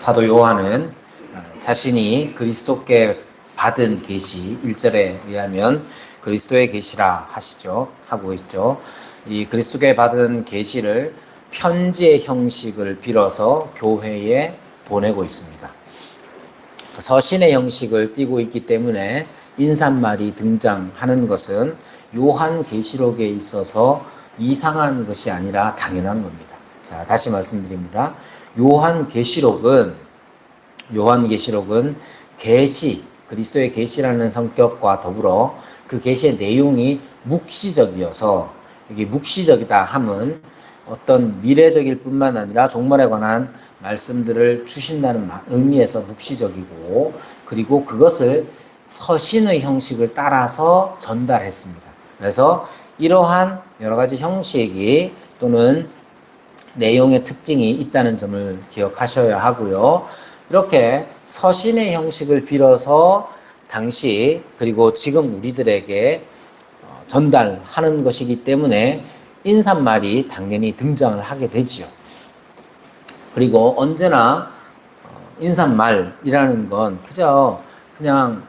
사도 요한은 자신이 그리스도께 받은 계시 1절에 의하면 그리스도의 계시라 하고 있죠. 이 그리스도께 받은 계시를 편지의 형식을 빌어서 교회에 보내고 있습니다. 서신의 형식을 띠고 있기 때문에 인사말이 등장하는 것은 요한계시록에 있어서 이상한 것이 아니라 당연한 겁니다. 자, 다시 말씀드립니다. 요한계시록은 계시, 그리스도의 계시라는 성격과 더불어 그 계시의 내용이 묵시적이어서, 이게 묵시적이다 함은 어떤 미래적일 뿐만 아니라 종말에 관한 말씀들을 주신다는 의미에서 묵시적이고, 그리고 그것을 서신의 형식을 따라서 전달했습니다. 그래서 이러한 여러 가지 형식이 또는 내용의 특징이 있다는 점을 기억하셔야 하고요. 이렇게 서신의 형식을 빌어서 당시 그리고 지금 우리들에게 전달하는 것이기 때문에 인사말이 당연히 등장을 하게 되지요. 그리고 언제나 인사말이라는 건 그냥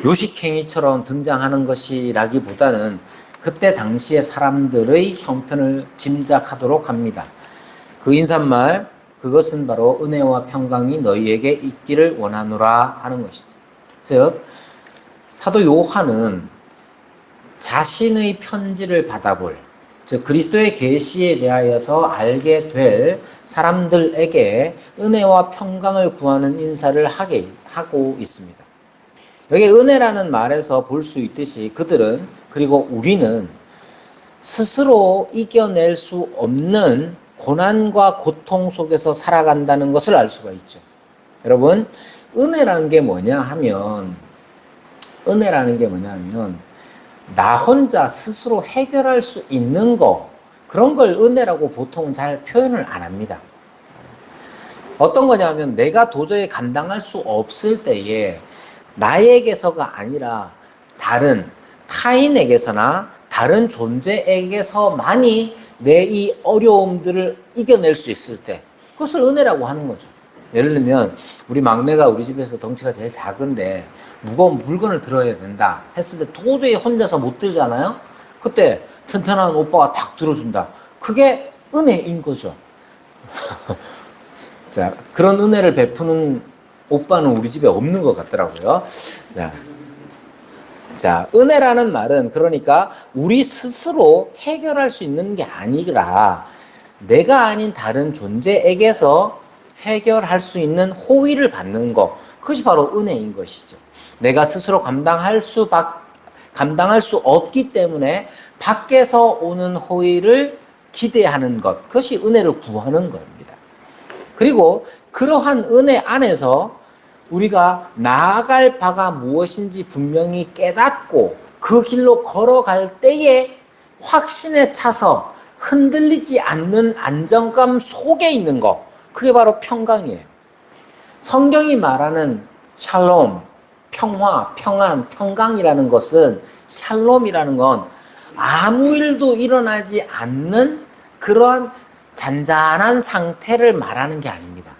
요식행위처럼 등장하는 것이라기보다는 그때 당시의 사람들의 형편을 짐작하도록 합니다. 그 인사말, 그것은 바로 은혜와 평강이 너희에게 있기를 원하노라 하는 것이다. 즉, 사도 요한은 자신의 편지를 받아볼, 즉 그리스도의 계시에 대하여서 알게 될 사람들에게 은혜와 평강을 구하는 인사를 하고 있습니다. 여기 은혜라는 말에서 볼 수 있듯이 그들은, 그리고 우리는 스스로 이겨낼 수 없는 고난과 고통 속에서 살아간다는 것을 알 수가 있죠. 여러분, 은혜라는 게 뭐냐 하면 나 혼자 스스로 해결할 수 있는 거, 그런 걸 은혜라고 보통 잘 표현을 안 합니다. 어떤 거냐면 내가 도저히 감당할 수 없을 때에 나에게서가 아니라 다른 타인에게서나 다른 존재에게서만이 내 이 어려움들을 이겨낼 수 있을 때, 그것을 은혜라고 하는 거죠. 예를 들면 우리 막내가 우리 집에서 덩치가 제일 작은데 무거운 물건을 들어야 된다 했을 때 도저히 혼자서 못 들잖아요. 그때 튼튼한 오빠가 탁 들어준다. 그게 은혜인 거죠. 자, 그런 은혜를 베푸는 오빠는 우리 집에 없는 것 같더라고요. 자, 은혜라는 말은 그러니까 우리 스스로 해결할 수 있는 게 아니라 내가 아닌 다른 존재에게서 해결할 수 있는 호의를 받는 것, 그것이 바로 은혜인 것이죠. 내가 스스로 감당할 수 없기 때문에 밖에서 오는 호의를 기대하는 것, 그것이 은혜를 구하는 겁니다. 그리고 그러한 은혜 안에서 우리가 나아갈 바가 무엇인지 분명히 깨닫고 그 길로 걸어갈 때에 확신에 차서 흔들리지 않는 안정감 속에 있는 것, 그게 바로 평강이에요. 성경이 말하는 샬롬, 평화, 평안, 평강이라는 것은, 샬롬이라는 건 아무 일도 일어나지 않는 그런 잔잔한 상태를 말하는 게 아닙니다.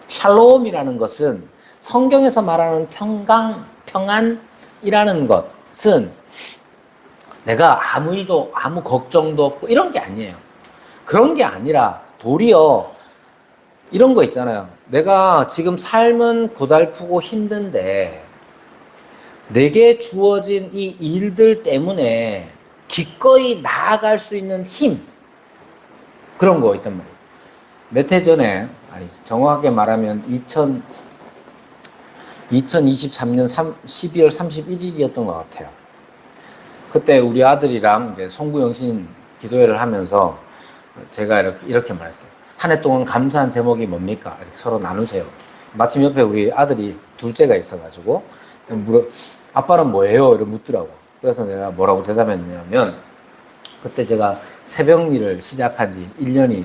샬롬이라는 것은 성경에서 말하는 평강, 평안이라는 것은 내가 아무 일도, 아무 걱정도 없고 이런 게 아니에요. 그런 게 아니라 도리어 이런 거 있잖아요. 내가 지금 삶은 고달프고 힘든데 내게 주어진 이 일들 때문에 기꺼이 나아갈 수 있는 힘, 그런 거 있단 말이에요. 몇 해 전에, 정확하게 말하면 2023년 12월 31일이었던 것 같아요. 그때 우리 아들이랑 이제 송구영신 기도회를 하면서 제가 이렇게 말했어요. 한 해 동안 감사한 제목이 뭡니까? 이렇게 서로 나누세요. 마침 옆에 우리 아들이 둘째가 있어가지고 아빠는 뭐예요? 이렇게 묻더라고. 그래서 내가 뭐라고 대답했냐면, 그때 제가 새벽일을 시작한 지 1년이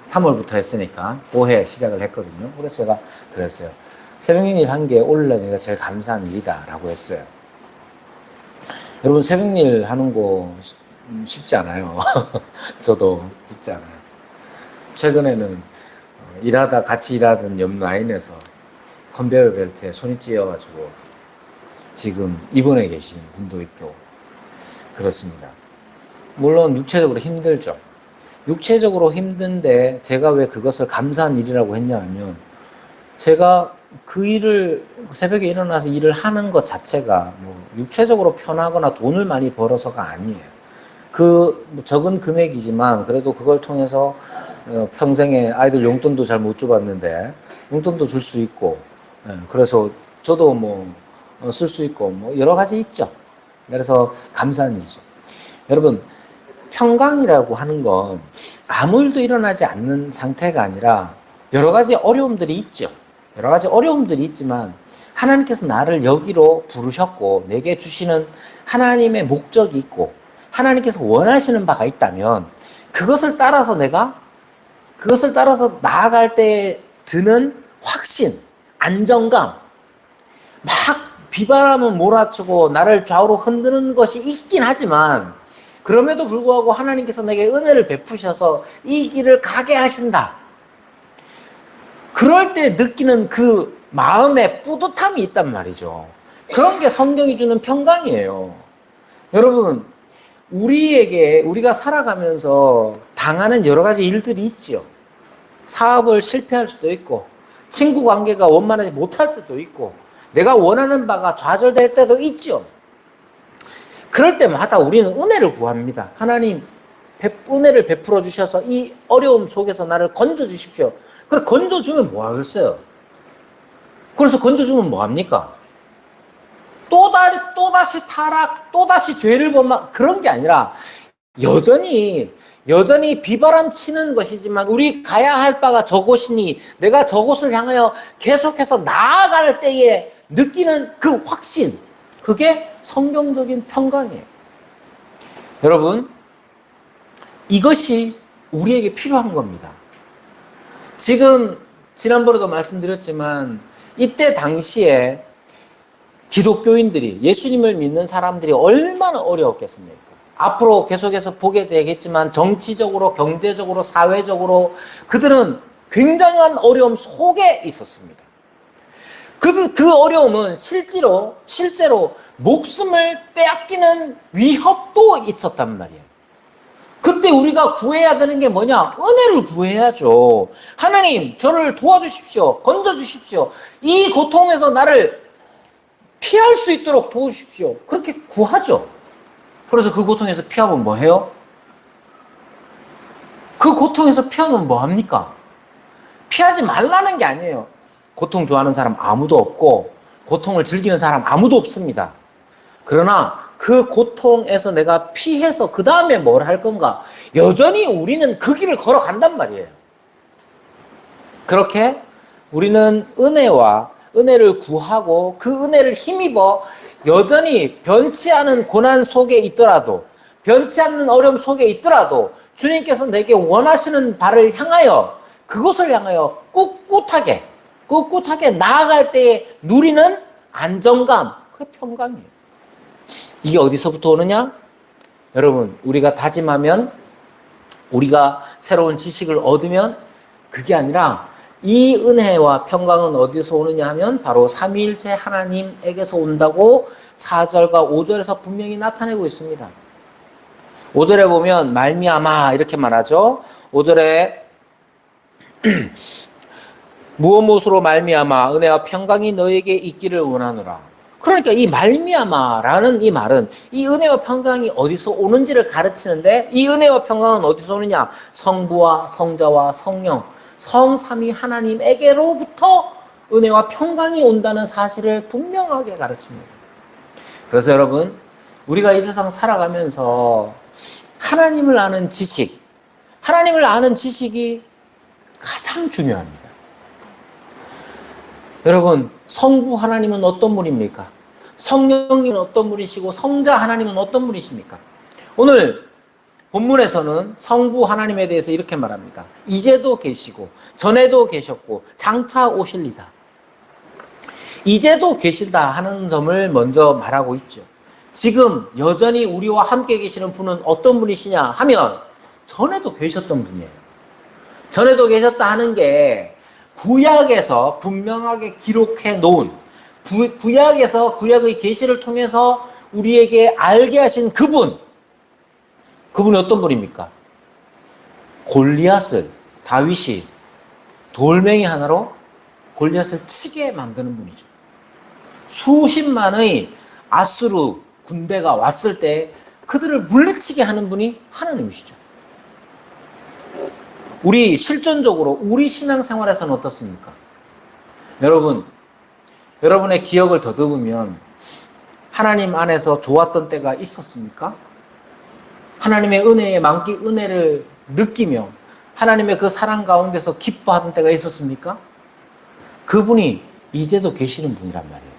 3월부터 했으니까 올해 시작을 했거든요. 그래서 제가 그랬어요. 새벽일 한 게 원래 내가 제일 감사한 일이다 라고 했어요. 여러분, 새벽일 하는 거 쉽지 않아요. 저도 쉽지 않아요. 최근에는 같이 일하던 옆 라인에서 컨베이어 벨트에 손이 찧어가지고 지금 입원해 계신 분도 있고 그렇습니다. 물론 육체적으로 힘들죠. 육체적으로 힘든데 제가 왜 그것을 감사한 일이라고 했냐면 제가 그 일을 새벽에 일어나서 일을 하는 것 자체가 뭐 육체적으로 편하거나 돈을 많이 벌어서가 아니에요. 그 적은 금액이지만 그래도 그걸 통해서 평생에 아이들 용돈도 잘 못 줘봤는데 용돈도 줄 수 있고 그래서 저도 뭐 쓸 수 있고 뭐 여러 가지 있죠. 그래서 감사한 일이죠. 여러분 평강이라고 하는 건 아무 일도 일어나지 않는 상태가 아니라 여러 가지 어려움들이 있죠. 여러 가지 어려움들이 있지만 하나님께서 나를 여기로 부르셨고 내게 주시는 하나님의 목적이 있고 하나님께서 원하시는 바가 있다면 그것을 따라서 나아갈 때 드는 확신, 안정감, 막 비바람은 몰아치고 나를 좌우로 흔드는 것이 있긴 하지만 그럼에도 불구하고 하나님께서 내게 은혜를 베푸셔서 이 길을 가게 하신다. 그럴 때 느끼는 그 마음의 뿌듯함이 있단 말이죠. 그런 게 성경이 주는 평강이에요. 여러분, 우리가 살아가면서 당하는 여러 가지 일들이 있죠. 사업을 실패할 수도 있고, 친구 관계가 원만하지 못할 때도 있고, 내가 원하는 바가 좌절될 때도 있죠. 그럴 때마다 우리는 은혜를 구합니다. 하나님, 은혜를 베풀어 주셔서 이 어려움 속에서 나를 건져 주십시오. 그래, 건져주면 뭐 하겠어요? 그래서 건져주면 뭐 합니까? 또다시 타락, 또다시 죄를 범한 그런 게 아니라 여전히 비바람 치는 것이지만 우리 가야 할 바가 저곳이니 내가 저곳을 향하여 계속해서 나아갈 때에 느끼는 그 확신, 그게 성경적인 평강이에요. 여러분, 이것이 우리에게 필요한 겁니다. 지난번에도 말씀드렸지만 이때 당시에 기독교인들이 예수님을 믿는 사람들이 얼마나 어려웠겠습니까? 앞으로 계속해서 보게 되겠지만 정치적으로, 경제적으로, 사회적으로 그들은 굉장한 어려움 속에 있었습니다. 그 어려움은 실제로 목숨을 빼앗기는 위협도 있었단 말이에요. 그때 우리가 구해야 되는 게 뭐냐? 은혜를 구해야죠. 하나님, 저를 도와주십시오. 건져주십시오. 이 고통에서 나를 피할 수 있도록 도우십시오. 그렇게 구하죠. 그래서 그 고통에서 피하면 뭐 해요? 그 고통에서 피하면 뭐 합니까? 피하지 말라는 게 아니에요. 고통 좋아하는 사람 아무도 없고 고통을 즐기는 사람 아무도 없습니다. 그러나 그 고통에서 내가 피해서 그 다음에 뭘 할 건가? 여전히 우리는 그 길을 걸어간단 말이에요. 그렇게 우리는 은혜를 구하고 그 은혜를 힘입어 여전히 변치 않은 고난 속에 있더라도, 변치 않는 어려움 속에 있더라도 주님께서 내게 원하시는 바를 향하여, 그것을 향하여 꿋꿋하게 나아갈 때에 누리는 안정감, 그게 평강이에요. 이게 어디서부터 오느냐? 여러분, 우리가 다짐하면, 우리가 새로운 지식을 얻으면 그게 아니라 이 은혜와 평강은 어디서 오느냐 하면 바로 삼위일체 하나님에게서 온다고 4절과 5절에서 분명히 나타내고 있습니다. 5절에 보면 말미암아 이렇게 말하죠. 5절에 무엇으로 말미암아 은혜와 평강이 너에게 있기를 원하노라. 그러니까 이 말미암아라는 이 말은 이 은혜와 평강이 어디서 오는지를 가르치는데, 이 은혜와 평강은 어디서 오느냐? 성부와 성자와 성령, 성삼위 하나님에게로부터 은혜와 평강이 온다는 사실을 분명하게 가르칩니다. 그래서 여러분, 우리가 이 세상 살아가면서 하나님을 아는 지식이 가장 중요합니다. 여러분, 성부 하나님은 어떤 분입니까? 성령님은 어떤 분이시고 성자 하나님은 어떤 분이십니까? 오늘 본문에서는 성부 하나님에 대해서 이렇게 말합니다. 이제도 계시고 전에도 계셨고 장차 오실리다. 이제도 계시다 하는 점을 먼저 말하고 있죠. 지금 여전히 우리와 함께 계시는 분은 어떤 분이시냐 하면 전에도 계셨던 분이에요. 전에도 계셨다 하는 게 구약에서 분명하게 기록해 놓은 구약에서 구약의 계시를 통해서 우리에게 알게 하신 그분이 어떤 분입니까? 골리앗을 다윗이 돌멩이 하나로 골리앗을 치게 만드는 분이죠. 수십만의 아수르 군대가 왔을 때 그들을 물리치게 하는 분이 하나님이시죠. 우리 실존적으로 우리 신앙생활에서는 어떻습니까? 여러분의 기억을 더듬으면 하나님 안에서 좋았던 때가 있었습니까? 하나님의 은혜의 은혜를 느끼며 하나님의 그 사랑 가운데서 기뻐하던 때가 있었습니까? 그분이 이제도 계시는 분이란 말이에요.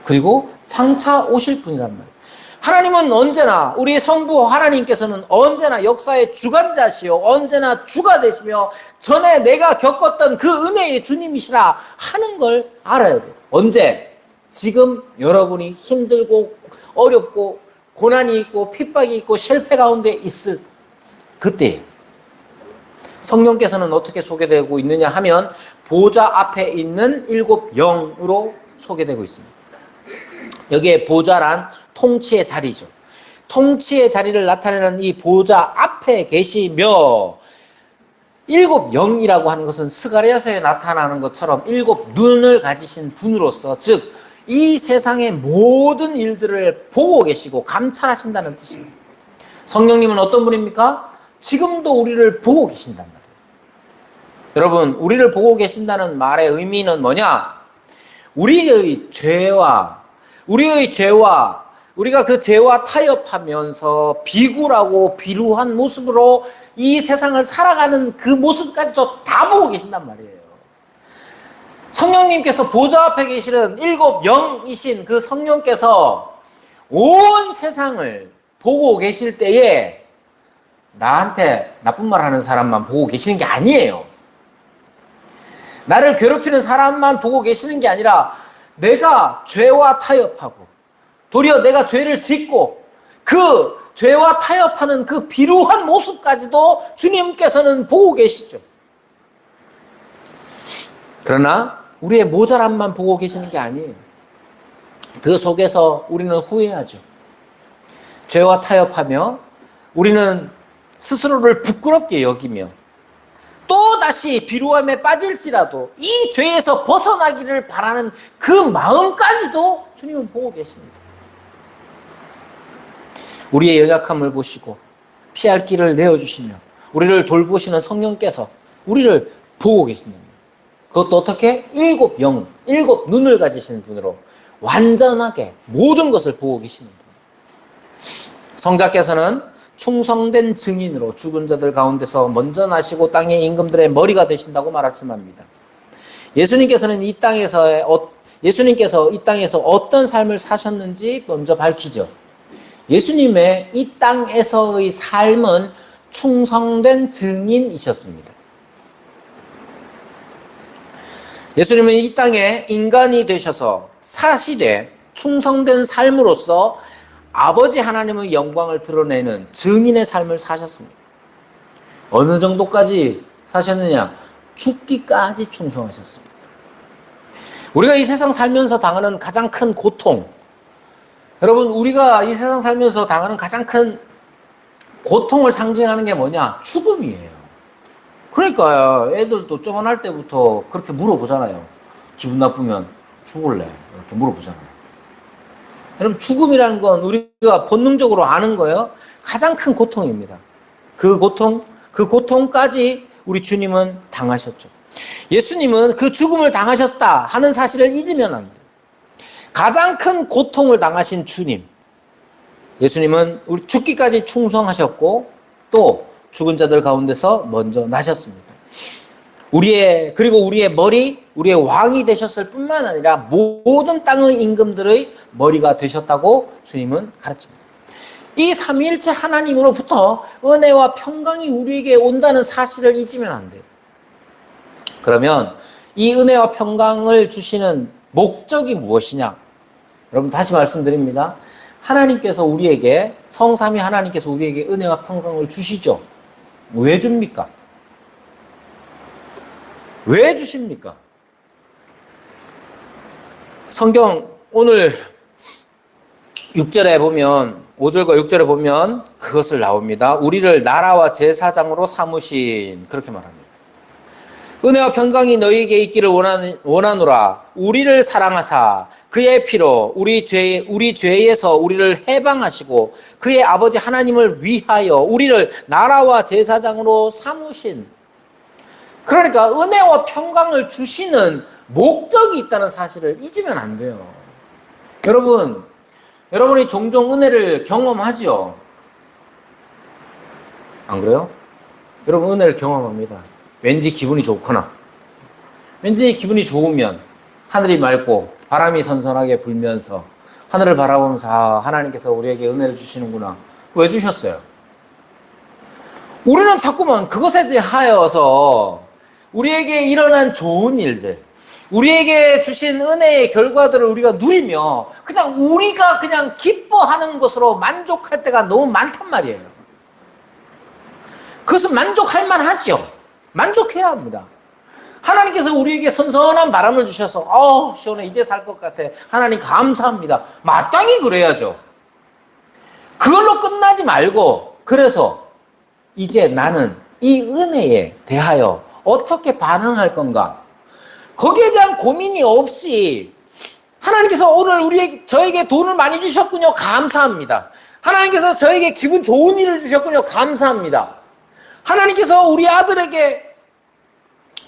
그리고 장차 오실 분이란 말이에요. 하나님은 언제나 우리 성부 하나님께서는 언제나 역사의 주관자시요 언제나 주가 되시며 전에 내가 겪었던 그 은혜의 주님이시라 하는 걸 알아야 돼요. 언제? 지금 여러분이 힘들고 어렵고 고난이 있고 핍박이 있고 실패 가운데 있을 그때예요. 성령께서는 어떻게 소개되고 있느냐 하면 보좌 앞에 있는 7 영으로 소개되고 있습니다. 여기에 보좌란 통치의 자리죠. 통치의 자리를 나타내는 이 보좌 앞에 계시며 7 영이라고 하는 것은 스가랴서에 나타나는 것처럼 7 눈을 가지신 분으로서 즉 이 세상의 모든 일들을 보고 계시고 감찰하신다는 뜻입니다. 성령님은 어떤 분입니까? 지금도 우리를 보고 계신단 말이에요. 여러분, 우리를 보고 계신다는 말의 의미는 뭐냐? 우리의 죄와 우리가 그 죄와 타협하면서 비굴하고 비루한 모습으로 이 세상을 살아가는 그 모습까지도 다 보고 계신단 말이에요. 성령님께서 보좌 앞에 계시는 7 영이신 그 성령께서 온 세상을 보고 계실 때에 나한테 나쁜 말 하는 사람만 보고 계시는 게 아니에요. 나를 괴롭히는 사람만 보고 계시는 게 아니라 내가 죄와 타협하고 도리어 내가 죄를 짓고 그 죄와 타협하는 그 비루한 모습까지도 주님께서는 보고 계시죠. 그러나 우리의 모자람만 보고 계시는 게 아니에요. 그 속에서 우리는 후회하죠. 죄와 타협하며 우리는 스스로를 부끄럽게 여기며 또다시 비루함에 빠질지라도 이 죄에서 벗어나기를 바라는 그 마음까지도 주님은 보고 계십니다. 우리의 연약함을 보시고 피할 길을 내어주시며 우리를 돌보시는 성령께서 우리를 보고 계십니다. 그것도 어떻게? 7 영, 7 눈을 가지신 분으로 완전하게 모든 것을 보고 계십니다. 성자께서는 충성된 증인으로 죽은 자들 가운데서 먼저 나시고 땅의 임금들의 머리가 되신다고 말씀합니다. 예수님께서 이 땅에서 어떤 삶을 사셨는지 먼저 밝히죠. 예수님의 이 땅에서의 삶은 충성된 증인이셨습니다. 예수님은 이 땅에 인간이 되셔서 사시되 충성된 삶으로서 아버지 하나님의 영광을 드러내는 증인의 삶을 사셨습니다. 어느 정도까지 사셨느냐? 죽기까지 충성하셨습니다. 우리가 이 세상 살면서 당하는 가장 큰 고통, 여러분, 우리가 이 세상 살면서 당하는 가장 큰 고통을 상징하는 게 뭐냐? 죽음이에요. 그러니까 애들도 쩌만할 때부터 그렇게 물어보잖아요. 기분 나쁘면 죽을래? 이렇게 물어보잖아요. 여러분, 죽음이라는 건 우리가 본능적으로 아는 거예요. 가장 큰 고통입니다. 그 고통까지 우리 주님은 당하셨죠. 예수님은 그 죽음을 당하셨다 하는 사실을 잊으면 안 돼요. 가장 큰 고통을 당하신 주님, 예수님은 우리 죽기까지 충성하셨고 또 죽은 자들 가운데서 먼저 나셨습니다. 그리고 우리의 머리, 우리의 왕이 되셨을 뿐만 아니라 모든 땅의 임금들의 머리가 되셨다고 주님은 가르칩니다. 이 삼위일체 하나님으로부터 은혜와 평강이 우리에게 온다는 사실을 잊으면 안 돼요. 그러면 이 은혜와 평강을 주시는 목적이 무엇이냐? 여러분, 다시 말씀드립니다. 하나님께서 우리에게, 성삼위 하나님께서 우리에게 은혜와 평강을 주시죠. 왜 줍니까? 왜 주십니까? 성경 오늘 6절에 보면 5절과 6절에 보면 그것을 나옵니다. 우리를 나라와 제사장으로 삼으신 그렇게 말합니다. 은혜와 평강이 너희에게 있기를 원하노라. 우리를 사랑하사 그의 피로 우리 죄에서 우리를 해방하시고 그의 아버지 하나님을 위하여 우리를 나라와 제사장으로 삼으신, 그러니까 은혜와 평강을 주시는 목적이 있다는 사실을 잊으면 안 돼요. 여러분이 종종 은혜를 경험하지요? 안 그래요? 여러분 은혜를 경험합니다. 왠지 기분이 좋거나, 왠지 기분이 좋으면 하늘이 맑고 바람이 선선하게 불면서 하늘을 바라보면서 하나님께서 우리에게 은혜를 주시는구나. 왜 주셨어요? 우리는 자꾸만 그것에 대하여서 우리에게 일어난 좋은 일들, 우리에게 주신 은혜의 결과들을 우리가 누리며 우리가 그냥 기뻐하는 것으로 만족할 때가 너무 많단 말이에요. 그것은 만족할 만하죠. 만족해야 합니다. 하나님께서 우리에게 선선한 바람을 주셔서 시원해, 이제 살 것 같아, 하나님 감사합니다, 마땅히 그래야죠. 그걸로 끝나지 말고, 그래서 이제 나는 이 은혜에 대하여 어떻게 반응할 건가, 거기에 대한 고민이 없이 하나님께서 오늘 저에게 돈을 많이 주셨군요, 감사합니다. 하나님께서 저에게 기분 좋은 일을 주셨군요, 감사합니다. 하나님께서 우리 아들에게,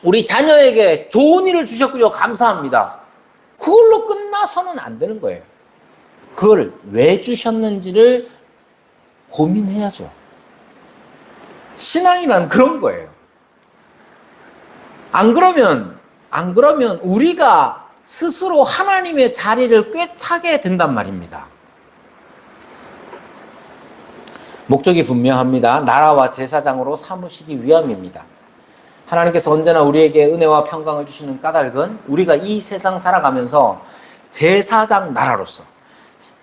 우리 자녀에게 좋은 일을 주셨군요, 감사합니다. 그걸로 끝나서는 안 되는 거예요. 그걸 왜 주셨는지를 고민해야죠. 신앙이란 그런 거예요. 안 그러면 우리가 스스로 하나님의 자리를 꿰차게 된단 말입니다. 목적이 분명합니다. 나라와 제사장으로 삼으시기 위함입니다. 하나님께서 언제나 우리에게 은혜와 평강을 주시는 까닭은 우리가 이 세상 살아가면서 제사장 나라로서,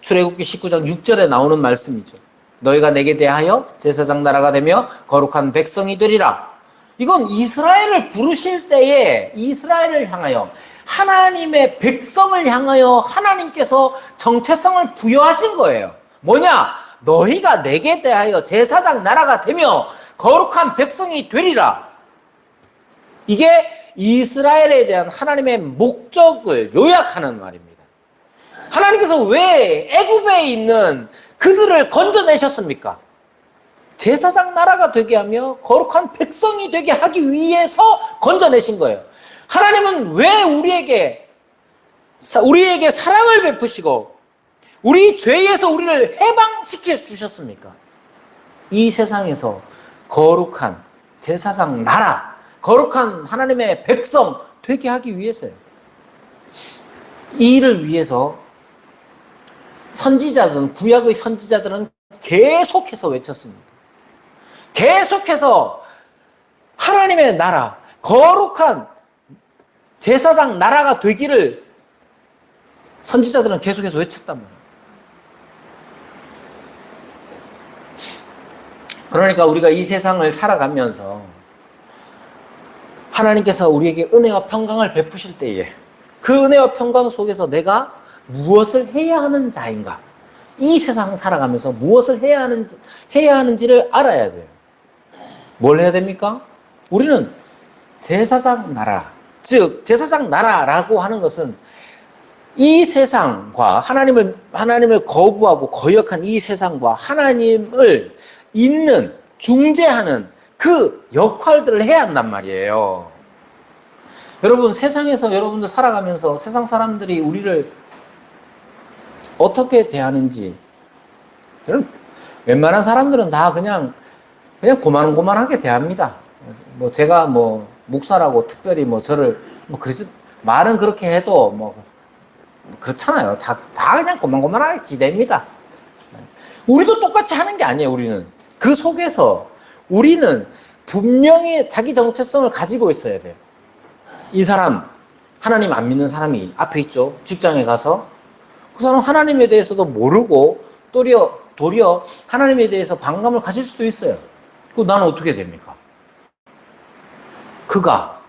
출애굽기 19장 6절에 나오는 말씀이죠. 너희가 내게 대하여 제사장 나라가 되며 거룩한 백성이 되리라. 이건 이스라엘을 부르실 때에 이스라엘을 향하여, 하나님의 백성을 향하여 하나님께서 정체성을 부여하신 거예요. 뭐냐? 너희가 내게 대하여 제사장 나라가 되며 거룩한 백성이 되리라. 이게 이스라엘에 대한 하나님의 목적을 요약하는 말입니다. 하나님께서 왜 애굽에 있는 그들을 건져내셨습니까? 제사장 나라가 되게 하며 거룩한 백성이 되게 하기 위해서 건져내신 거예요. 하나님은 왜 우리에게 사랑을 베푸시고 우리 죄에서 우리를 해방시켜 주셨습니까? 이 세상에서 거룩한 제사장 나라, 거룩한 하나님의 백성 되게 하기 위해서요. 이 일을 위해서 구약의 선지자들은 계속해서 외쳤습니다. 계속해서 하나님의 나라, 거룩한 제사장 나라가 되기를 선지자들은 계속해서 외쳤단 말이에요. 그러니까 우리가 이 세상을 살아가면서 하나님께서 우리에게 은혜와 평강을 베푸실 때에 그 은혜와 평강 속에서 내가 무엇을 해야 하는 자인가, 이 세상 살아가면서 무엇을 해야 하는지를 알아야 돼요. 뭘 해야 됩니까? 우리는 제사장 나라, 즉 제사장 나라라고 하는 것은 이 세상과 하나님을 거부하고 거역한 이 세상과 하나님을 잇는, 중재하는 그 역할들을 해야 한단 말이에요. 여러분, 세상에서 여러분들 살아가면서 세상 사람들이 우리를 어떻게 대하는지, 여러분, 웬만한 사람들은 다 그냥 고만고만하게 대합니다. 제가 목사라고 특별히 저를 말은 그렇게 해도 그렇잖아요. 다 그냥 고만고만하게 지냅니다. 우리도 똑같이 하는 게 아니에요. 우리는 그 속에서 우리는 분명히 자기 정체성을 가지고 있어야 돼요. 이 사람, 하나님 안 믿는 사람이 앞에 있죠. 직장에 가서 그 사람 하나님에 대해서도 모르고 도리어 하나님에 대해서 반감을 가질 수도 있어요. 그럼 나는 어떻게 됩니까? 그가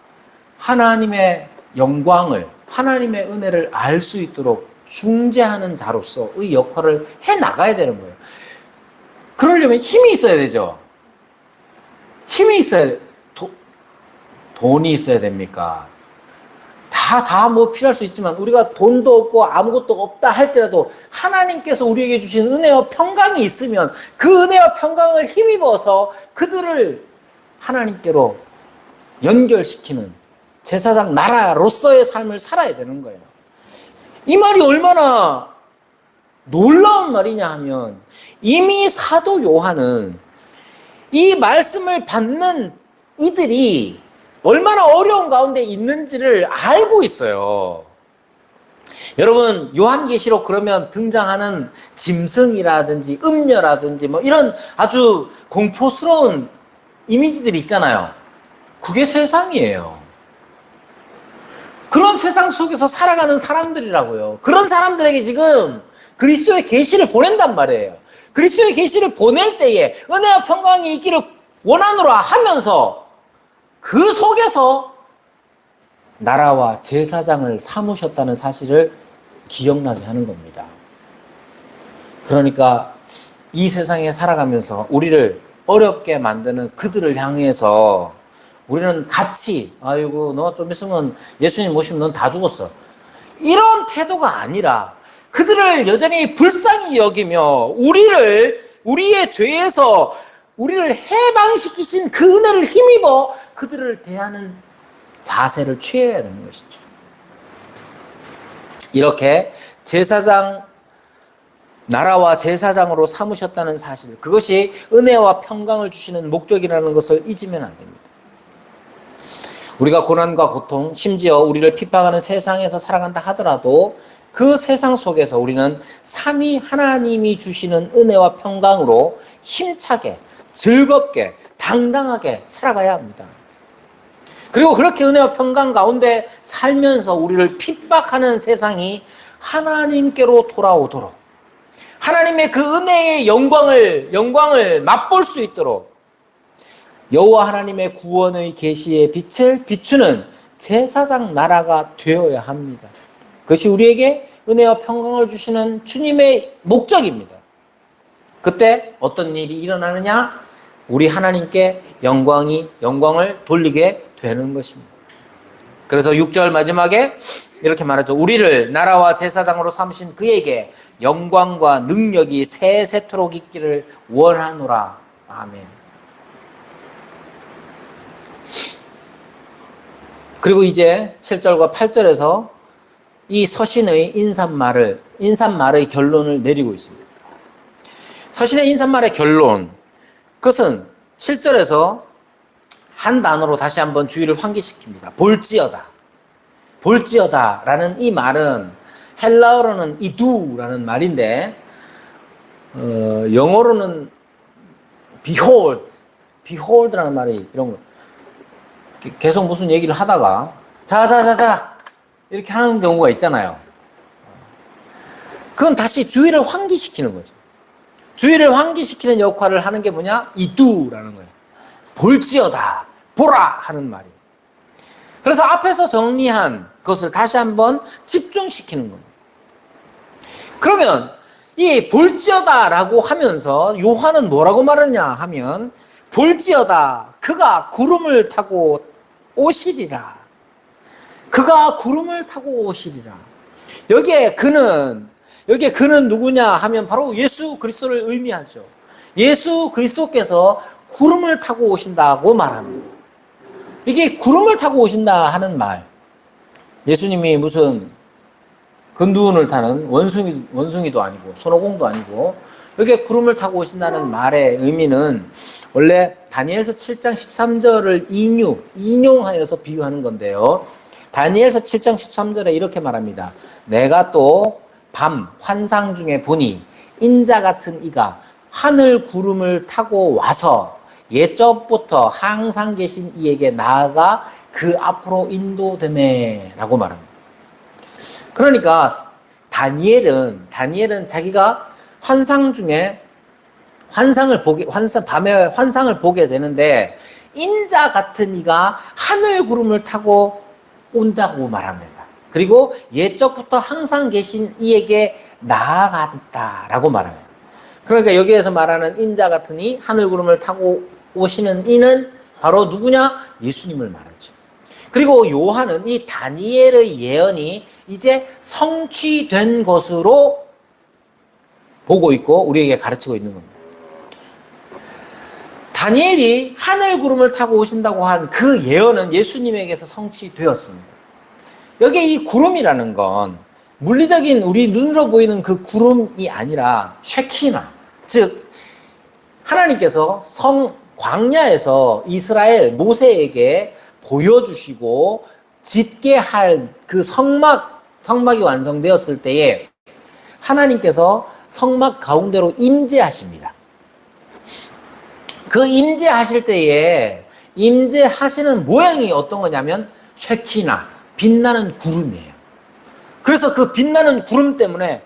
하나님의 영광을, 하나님의 은혜를 알 수 있도록 중재하는 자로서의 역할을 해 나가야 되는 거예요. 그러려면 힘이 있어야 되죠. 힘이 있어야, 돈이 있어야 됩니까? 다 뭐 필요할 수 있지만 우리가 돈도 없고 아무것도 없다 할지라도 하나님께서 우리에게 주신 은혜와 평강이 있으면 그 은혜와 평강을 힘입어서 그들을 하나님께로 연결시키는 제사장 나라로서의 삶을 살아야 되는 거예요. 이 말이 얼마나 놀라운 말이냐 하면 이미 사도 요한은 이 말씀을 받는 이들이 얼마나 어려운 가운데 있는지를 알고 있어요. 여러분, 요한계시록 그러면 등장하는 짐승이라든지 음녀라든지 뭐 이런 아주 공포스러운 이미지들이 있잖아요. 그게 세상이에요. 그런 세상 속에서 살아가는 사람들이라고요. 그런 사람들에게 지금 그리스도의 계시를 보낸단 말이에요. 그리스도의 계시를 보낼 때에 은혜와 평강이 있기를 원하노라 하면서 그 속에서 나라와 제사장을 삼으셨다는 사실을 기억나게 하는 겁니다. 그러니까 이 세상에 살아가면서 우리를 어렵게 만드는 그들을 향해서 우리는 같이 아이고 너 좀 있으면 예수님 모시면 넌 다 죽었어. 이런 태도가 아니라 그들을 여전히 불쌍히 여기며 우리의 죄에서 우리를 해방시키신 그 은혜를 힘입어 그들을 대하는 자세를 취해야 되는 것이죠. 이렇게 나라와 제사장으로 삼으셨다는 사실, 그것이 은혜와 평강을 주시는 목적이라는 것을 잊으면 안 됩니다. 우리가 고난과 고통, 심지어 우리를 핍박하는 세상에서 살아간다 하더라도 그 세상 속에서 우리는 삼위 하나님이 주시는 은혜와 평강으로 힘차게, 즐겁게, 당당하게 살아가야 합니다. 그리고 그렇게 은혜와 평강 가운데 살면서 우리를 핍박하는 세상이 하나님께로 돌아오도록, 하나님의 그 은혜의 영광을 맛볼 수 있도록 여호와 하나님의 구원의 계시의 빛을 비추는 제사장 나라가 되어야 합니다. 그것이 우리에게 은혜와 평강을 주시는 주님의 목적입니다. 그때 어떤 일이 일어나느냐? 우리 하나님께 영광을 돌리게 되는 것입니다. 그래서 6절 마지막에 이렇게 말하죠. 우리를 나라와 제사장으로 삼으신 그에게 영광과 능력이 세세토록 있기를 원하노라. 아멘. 그리고 이제 7절과 8절에서 이 서신의 인사말의 결론을 내리고 있습니다. 서신의 인사말의 결론, 그것은 7절에서 한 단어로 다시 한번 주의를 환기시킵니다. 볼지어다라는 이 말은 헬라어로는 이두라는 말인데 영어로는 behold라는 말이 이런 거. 계속 무슨 얘기를 하다가 자 이렇게 하는 경우가 있잖아요. 그건 다시 주의를 환기시키는 거죠. 주의를 환기시키는 역할을 하는 게 뭐냐? 이두라는 거예요. 볼지어다, 보라 하는 말이. 그래서 앞에서 정리한 것을 다시 한번 집중시키는 겁니다. 그러면 이 볼지어다라고 하면서 요한은 뭐라고 말하냐 하면 볼지어다 그가 구름을 타고 오시리라. 그가 구름을 타고 오시리라. 여기에 그는 누구냐 하면 바로 예수 그리스도를 의미하죠. 예수 그리스도께서 구름을 타고 오신다고 말합니다. 이게 구름을 타고 오신다 하는 말, 예수님이 무슨 근두운을 타는 원숭이도 아니고 손오공도 아니고 여기에 구름을 타고 오신다는 말의 의미는 원래 다니엘서 7장 13절을 인용하여서 비유하는 건데요. 다니엘서 7장 13절에 이렇게 말합니다. 내가 또 밤 환상 중에 보니 인자 같은 이가 하늘 구름을 타고 와서 예적부터 항상 계신 이에게 나아가 그 앞으로 인도되매 라고 말합니다. 그러니까 다니엘은 자기가 환상 중에 밤에 환상을 보게 되는데 인자 같은 이가 하늘 구름을 타고 온다고 말합니다. 그리고 옛적부터 항상 계신 이에게 나아간다라고 말합니다. 그러니까 여기에서 말하는 인자 같으니 하늘 구름을 타고 오시는 이는 바로 누구냐? 예수님을 말하죠. 그리고 요한은 이 다니엘의 예언이 이제 성취된 것으로 보고 있고 우리에게 가르치고 있는 겁니다. 다니엘이 하늘 구름을 타고 오신다고 한 그 예언은 예수님에게서 성취되었습니다. 여기 이 구름이라는 건 물리적인 우리 눈으로 보이는 그 구름이 아니라 쉐키나, 즉 하나님께서 광야에서 이스라엘 모세에게 보여주시고 짓게 할 그 성막이 완성되었을 때에 하나님께서 성막 가운데로 임재하십니다. 그 임재하실 때에 임재하시는 모양이 어떤 거냐면 쉐키나, 빛나는 구름이에요. 그래서 그 빛나는 구름 때문에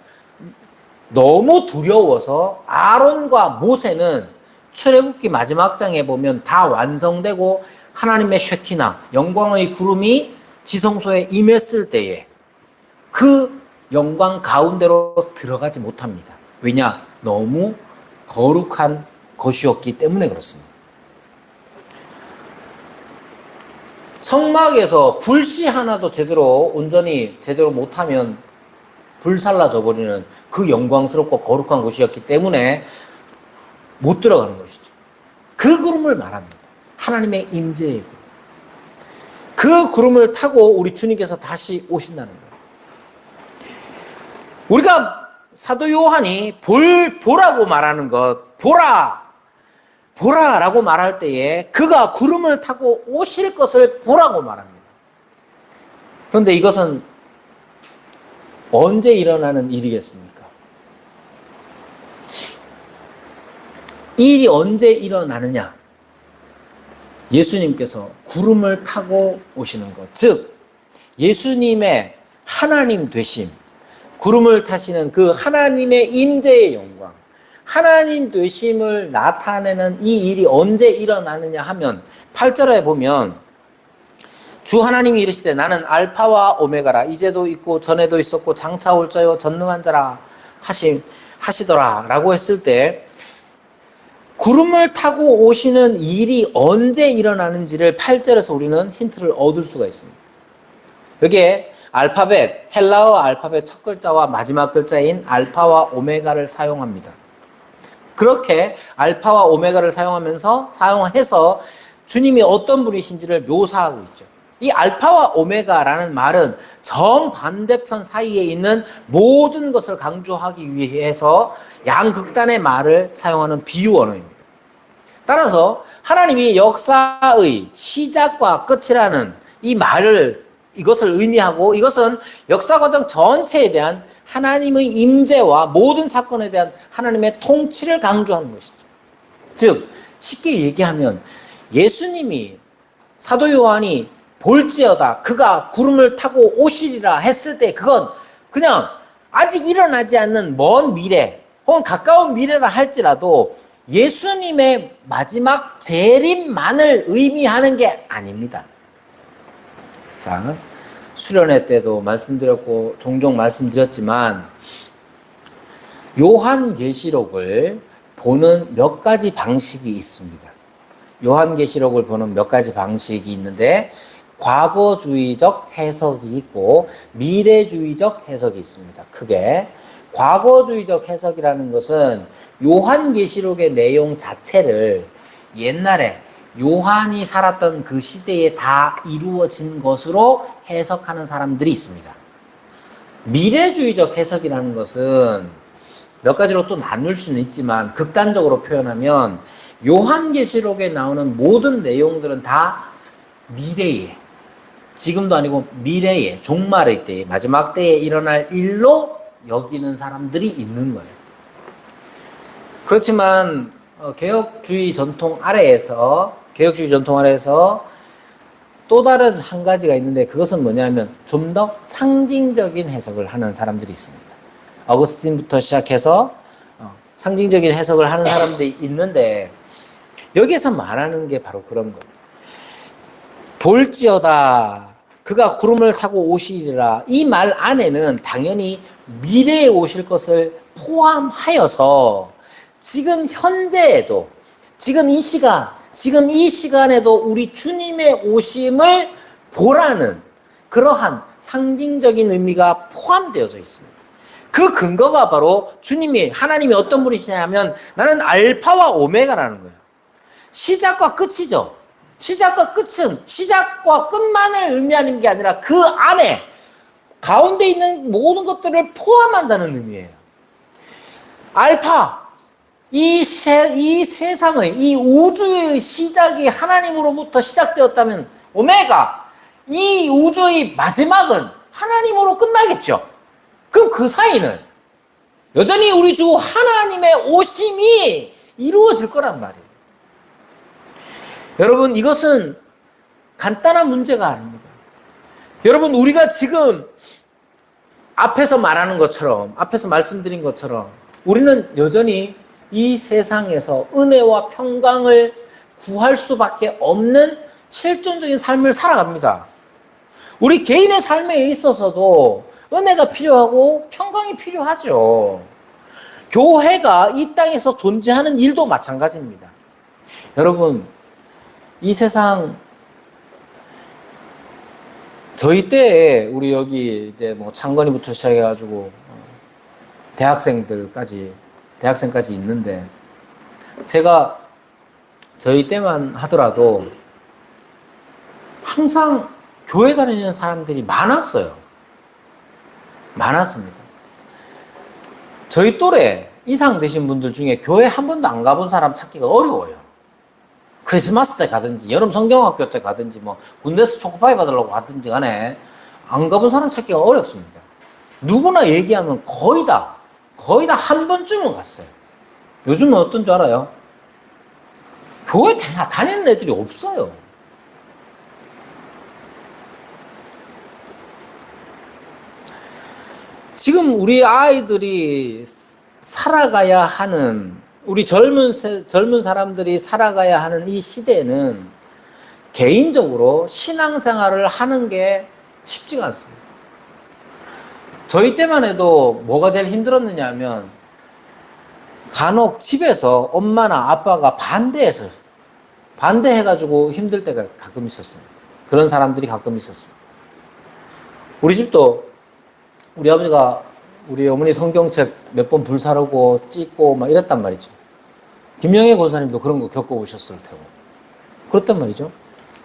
너무 두려워서 아론과 모세는 출애굽기 마지막 장에 보면 다 완성되고 하나님의 쉐키나, 영광의 구름이 지성소에 임했을 때에 그 영광 가운데로 들어가지 못합니다. 왜냐? 너무 거룩한 것이었기 때문에 그렇습니다. 성막에서 불씨 하나도 온전히 제대로 못하면 불살라져 버리는 그 영광스럽고 거룩한 곳이었기 때문에 못 들어가는 것이죠. 그 구름을 말합니다. 하나님의 임재의 구름. 그 구름을 타고 우리 주님께서 다시 오신다는 거예요. 우리가 사도 요한이 보라고 말하는 것, 보라라고 말할 때에 그가 구름을 타고 오실 것을 보라고 말합니다. 그런데 이것은 언제 일어나는 일이겠습니까? 이 일이 언제 일어나느냐? 예수님께서 구름을 타고 오시는 것, 즉 예수님의 하나님 되심, 구름을 타시는 그 하나님의 임재의 영광, 하나님 되심을 나타내는 이 일이 언제 일어나느냐 하면 8절에 보면 주 하나님이 이르시되 나는 알파와 오메가라, 이제도 있고 전에도 있었고 장차 올 자요 전능한 자라 하시더라 라고 했을 때 구름을 타고 오시는 일이 언제 일어나는지를 8절에서 우리는 힌트를 얻을 수가 있습니다. 여기에 알파벳, 헬라어 알파벳 첫 글자와 마지막 글자인 알파와 오메가를 사용합니다. 그렇게 알파와 오메가를 사용해서 주님이 어떤 분이신지를 묘사하고 있죠. 이 알파와 오메가라는 말은 정반대편 사이에 있는 모든 것을 강조하기 위해서 양극단의 말을 사용하는 비유 언어입니다. 따라서 하나님이 역사의 시작과 끝이라는 이것을 의미하고 이것은 역사 과정 전체에 대한 하나님의 임재와 모든 사건에 대한 하나님의 통치를 강조하는 것이죠. 즉 쉽게 얘기하면 예수님이 사도 요한이 볼지어다 그가 구름을 타고 오시리라 했을 때 그건 그냥 아직 일어나지 않는 먼 미래 혹은 가까운 미래라 할지라도 예수님의 마지막 재림만을 의미하는 게 아닙니다. 자, 수련회 때도 말씀드렸고 종종 말씀드렸지만 요한계시록을 보는 몇 가지 방식이 있습니다. 요한계시록을 보는 몇 가지 방식이 있는데 과거주의적 해석이 있고 미래주의적 해석이 있습니다. 크게 과거주의적 해석이라는 것은 요한계시록의 내용 자체를 옛날에 요한이 살았던 그 시대에 다 이루어진 것으로 해석하는 사람들이 있습니다. 미래주의적 해석이라는 것은 몇 가지로 또 나눌 수는 있지만 극단적으로 표현하면 요한계시록에 나오는 모든 내용들은 다 미래에, 지금도 아니고 미래에, 종말의 때에, 마지막 때에 일어날 일로 여기는 사람들이 있는 거예요. 그렇지만 개혁주의 전통 아래에서 또 다른 한 가지가 있는데 그것은 뭐냐면 좀 더 상징적인 해석을 하는 사람들이 있습니다. 어거스틴부터 시작해서 상징적인 해석을 하는 사람들이 있는데 여기에서 말하는 게 바로 그런 거예요. 볼지어다 그가 구름을 타고 오시리라. 이 말 안에는 당연히 미래에 오실 것을 포함하여서 지금 현재에도, 지금 이 시간에도 우리 주님의 오심을 보라는 그러한 상징적인 의미가 포함되어져 있습니다. 그 근거가 바로 하나님이 어떤 분이시냐면 나는 알파와 오메가라는 거예요. 시작과 끝이죠. 시작과 끝만을 의미하는 게 아니라 그 안에 가운데 있는 모든 것들을 포함한다는 의미예요. 알파, 이 세상의, 이 우주의 시작이 하나님으로부터 시작되었다면 오메가, 이 우주의 마지막은 하나님으로 끝나겠죠. 그럼 그 사이는 여전히 우리 주 하나님의 오심이 이루어질 거란 말이에요. 여러분, 이것은 간단한 문제가 아닙니다. 여러분, 우리가 지금 앞에서 말하는 것처럼, 앞에서 말씀드린 것처럼 우리는 여전히 이 세상에서 은혜와 평강을 구할 수밖에 없는 실존적인 삶을 살아갑니다. 우리 개인의 삶에 있어서도 은혜가 필요하고 평강이 필요하죠. 교회가 이 땅에서 존재하는 일도 마찬가지입니다. 여러분, 이 세상, 저희 때에 우리 여기 이제 뭐 창건이부터 시작해가지고 대학생까지 있는데, 제가 저희 때만 하더라도 항상 교회 다니는 사람들이 많았습니다. 저희 또래 이상 되신 분들 중에 교회 한 번도 안 가본 사람 찾기가 어려워요. 크리스마스 때 가든지 여름 성경학교 때 가든지 뭐 군대에서 초코파이 받으려고 가든지 간에 안 가본 사람 찾기가 어렵습니다. 누구나 얘기하면 거의 다 한 번쯤은 갔어요. 요즘은 어떤 줄 알아요? 교회 다니는 애들이 없어요. 지금 우리 아이들이 살아가야 하는, 우리 젊은 사람들이 살아가야 하는 이 시대에는 개인적으로 신앙생활을 하는 게 쉽지가 않습니다. 저희 때만 해도 뭐가 제일 힘들었느냐 하면 간혹 집에서 엄마나 아빠가 반대해가지고 힘들 때가 가끔 있었습니다. 그런 사람들이 가끔 있었습니다. 우리 집도 우리 아버지가 우리 어머니 성경책 몇 번 불사르고 찍고 막 이랬단 말이죠. 김영애 권사님도 그런 거 겪어보셨을 테고. 그렇단 말이죠.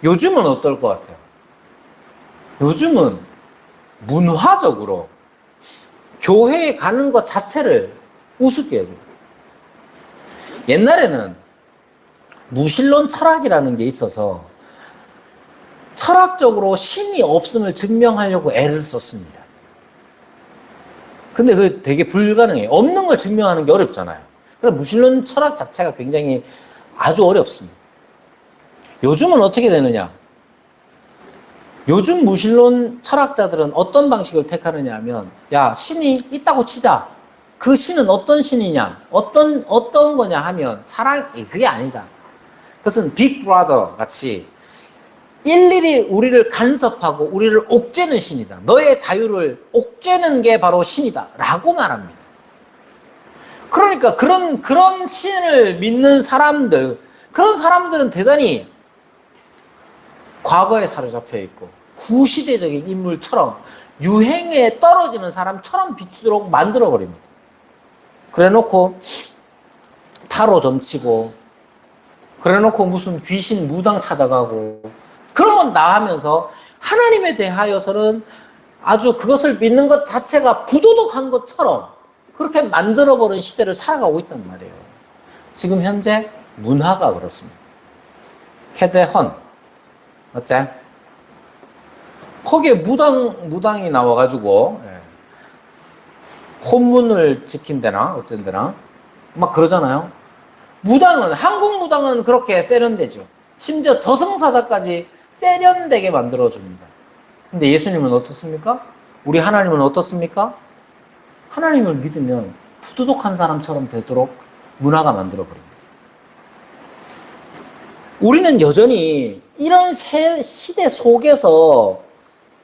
요즘은 어떨 것 같아요? 요즘은 문화적으로 교회에 가는 것 자체를 우습게 여깁니다. 옛날에는 무신론 철학이라는 게 있어서 철학적으로 신이 없음을 증명하려고 애를 썼습니다. 근데 그게 되게 불가능해요. 없는 걸 증명하는 게 어렵잖아요. 그래서 무신론 철학 자체가 굉장히 아주 어렵습니다. 요즘은 어떻게 되느냐? 요즘 무신론 철학자들은 어떤 방식을 택하느냐 하면, 야, 신이 있다고 치자. 그 신은 어떤 신이냐? 어떤 거냐 하면, 그게 아니다. 그것은 빅브라더 같이 일일이 우리를 간섭하고 우리를 옥죄는 신이다. 너의 자유를 옥죄는 게 바로 신이다. 라고 말합니다. 그러니까 그런 신을 믿는 사람들, 그런 사람들은 대단히 과거에 사로잡혀 있고 구시대적인 인물처럼 유행에 떨어지는 사람처럼 비추도록 만들어버립니다. 그래놓고 타로 점치고, 그래놓고 무슨 귀신 무당 찾아가고, 그런 건 나 하면서 하나님에 대하여서는 아주 그것을 믿는 것 자체가 부도덕한 것처럼 그렇게 만들어버린 시대를 살아가고 있단 말이에요. 지금 현재 문화가 그렇습니다. 캐대헌, 어째? 거기에 무당이 나와가지고, 혼문을 지킨대나, 어쩐대나, 막 그러잖아요. 한국 무당은 그렇게 세련되죠. 심지어 저승사자까지 세련되게 만들어줍니다. 근데 예수님은 어떻습니까? 우리 하나님은 어떻습니까? 하나님을 믿으면 부도덕한 사람처럼 되도록 문화가 만들어버립니다. 우리는 여전히 이런 시대 속에서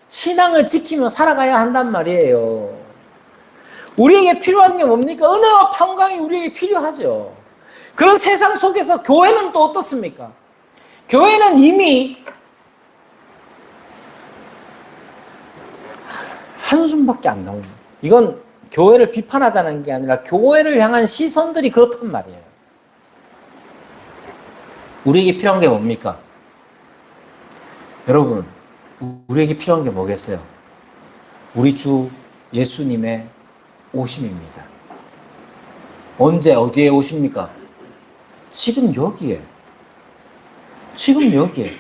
신앙을 지키며 살아가야 한단 말이에요. 우리에게 필요한 게 뭡니까? 은혜와 평강이 우리에게 필요하죠. 그런 세상 속에서 교회는 또 어떻습니까? 교회는 이미 한숨밖에 안 나옵니다. 이건 교회를 비판하자는 게 아니라 교회를 향한 시선들이 그렇단 말이에요. 우리에게 필요한 게 뭡니까? 여러분, 우리에게 필요한 게 뭐겠어요? 우리 주 예수님의 오심입니다. 언제 어디에 오십니까? 지금 여기에. 지금 여기에.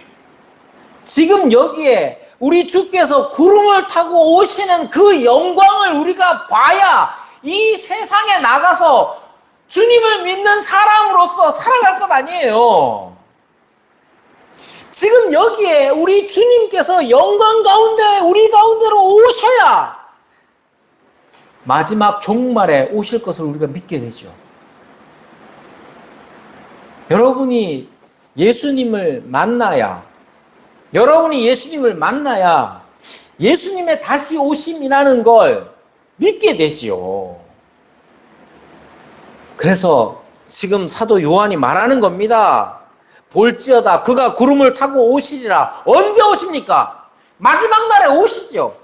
지금 여기에 우리 주께서 구름을 타고 오시는 그 영광을 우리가 봐야 이 세상에 나가서 주님을 믿는 사람으로서 살아갈 것 아니에요. 지금 여기에 우리 주님께서 영광 가운데 우리 가운데로 오셔야 마지막 종말에 오실 것을 우리가 믿게 되죠. 여러분이 예수님을 만나야 예수님의 다시 오심이라는 걸 믿게 되지요. 그래서 지금 사도 요한이 말하는 겁니다. 볼지어다 그가 구름을 타고 오시리라. 언제 오십니까? 마지막 날에 오시죠.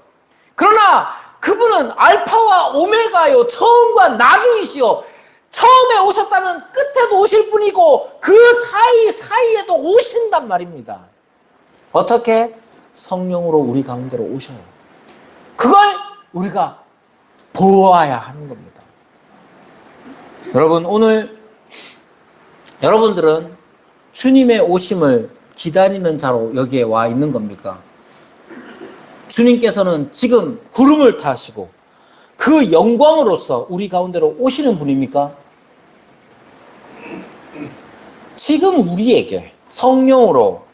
그러나 그분은 알파와 오메가요, 처음과 나중이시요. 처음에 오셨다면 끝에도 오실 분이고 그 사이에도 오신단 말입니다. 어떻게? 성령으로 우리 가운데로 오셔요. 그걸 우리가 보아야 하는 겁니다. 여러분, 오늘 여러분들은 주님의 오심을 기다리는 자로 여기에 와 있는 겁니까? 주님께서는 지금 구름을 타시고 그 영광으로서 우리 가운데로 오시는 분입니까? 지금 우리에게 성령으로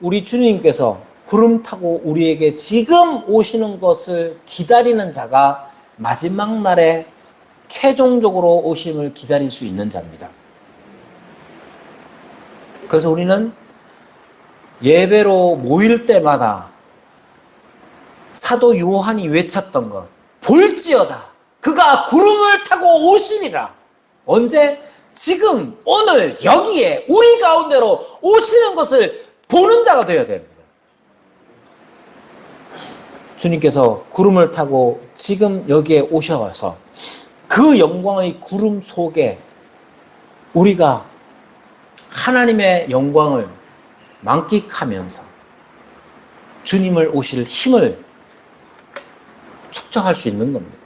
우리 주님께서 구름 타고 우리에게 지금 오시는 것을 기다리는 자가 마지막 날에 최종적으로 오심을 기다릴 수 있는 자입니다. 그래서 우리는 예배로 모일 때마다 사도 요한이 외쳤던 것, 볼지어다 그가 구름을 타고 오시리라. 언제? 지금 오늘 여기에 우리 가운데로 오시는 것을 보는 자가 되어야 됩니다. 주님께서 구름을 타고 지금 여기에 오셔서 그 영광의 구름 속에 우리가 하나님의 영광을 만끽하면서 주님을 오실 힘을 축적할 수 있는 겁니다.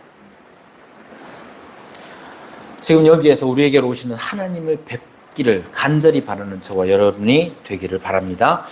지금 여기에서 우리에게로 오시는 하나님을 뵙기를 간절히 바라는 저와 여러분이 되기를 바랍니다.